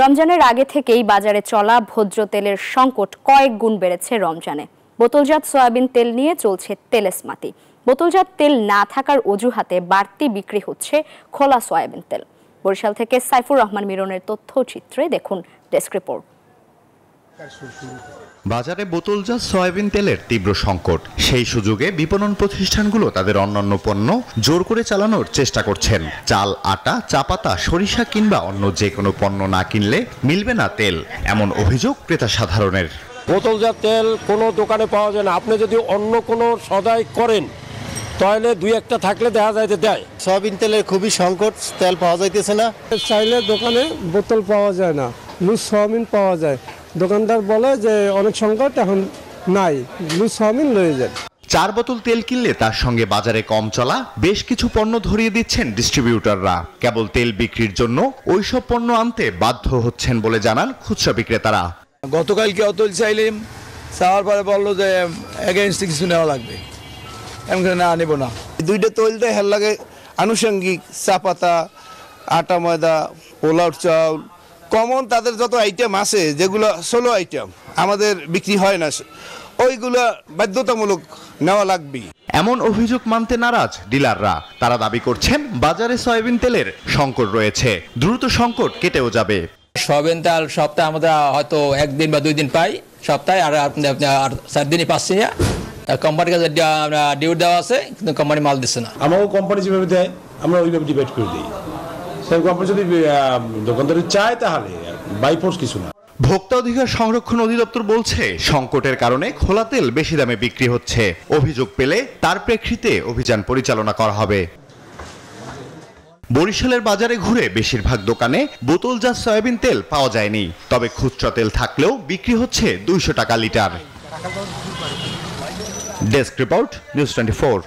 রমজানের আগে থেকেই বাজারে চলা ভোজ্য তেলের সংকট কয়েক গুণ বেড়েছে রমজানে। বোতলজাত সয়াবিন তেল নিয়ে চলছে তেলেসমাতি। বোতলজাত তেল না থাকার অজুহাতে বাড়তি বিক্রি হচ্ছে খোলা সয়াবিন তেল। বরিশাল থেকে সাইফুর রহমান মিরনের তথ্যচিত্রে দেখুন ডেস্ক রিপোর্ট। বাজারে বোতলজাত সয়াবিন তেলের তীব্র সংকট। সেই সুযোগে বিপণন প্রতিষ্ঠানগুলো তাদের অন্যান্য পণ্য জোর করে চালানোর চেষ্টা করছেন। চাল, আটা, চা পাতা, সরিষা কিংবা অন্য যে কোনো পণ্য না কিনলে মিলবে না তেল, এমন অভিযোগ ক্রেতা সাধারণের। বোতলজাত তেল কোনো দোকানে পাওয়া যায় না। আপনি যদি অন্য কোনো সদাই করেন তাহলে দুই একটা থাকলে দেখা যায় দেয়। সয়াবিন তেলের খুবই সংকট, তেল পাওয়া যাইতেছে না। চাইলে দোকানে বোতল পাওয়া যায় না, লুজ সয়াবিন পাওয়া যায়। দোকানদার বলে যে অনেক সংকট, এখন নাই, লুজ সয়াবিন লয়ে যায়। 4 বোতল তেল কিনলে তার সঙ্গে বাজারে কম চলা বেশ কিছু পণ্য ধরিয়ে দিচ্ছেন ডিস্ট্রিবিউটররা। কেবল তেল বিক্রির জন্য ওইসব পণ্য আনতে বাধ্য হচ্ছেন বলে জানান খুচরা বিক্রেতারা। গতকালকে অতল চাইলাম, চাওয়ার পরে বললো যে এগেইনস্ট কিছু নেওয়া লাগবে, এমন না নেব না। দুইটা তৈল দেয় হেল লাগে আনুষঙ্গিক চা পাতা, আটা, ময়দা, পোলাও চাউল, কমন তাদের যত আইটেম আছে যেগুলো 16 আইটেম আমাদের বিক্রি হয় না, ওইগুলো বাধ্যতামূলক নেওয়া লাগবে। এমন অভিযোগ মানতে নারাজ ডিলাররা। তারা দাবি করছেন বাজারে সয়াবিন তেলের সংকট রয়েছে, দ্রুত সংকট কেটেও যাবে। সয়াবিন তেল সপ্তাহে আমরা হয়তো 1 দিন বা 2 দিন পাই সপ্তাহে, আর 4 দিনই পাচ্ছি। কোম্পানির কাছে ডিউ দেওয়া আছে, কিন্তু কোম্পানি মাল দিচ্ছে না। আমাকেও কোম্পানি যেভাবে দেয় আমরা ওইভাবে ডিভাইড করে দিই। সেই কোম্পানি যদি দোকানদারি চায় তাহলে বাই ফোর্স কিছু না। ভোক্তা অধিকার সংরক্ষণ অধিদপ্তর বলছে সংকটের কারণে খোলা তেল বেশি দামে বিক্রি হচ্ছে। অভিযোগ পেলে তার প্রেক্ষিতে অভিযান পরিচালনা করা হবে। বরিশালের বাজারে ঘুরে বেশিরভাগ দোকানে বোতলজাত সয়াবিন তেল পাওয়া যায়নি, তবে খুচরা তেল থাকলেও বিক্রি হচ্ছে 200 টাকা লিটার। Desk report, news 24।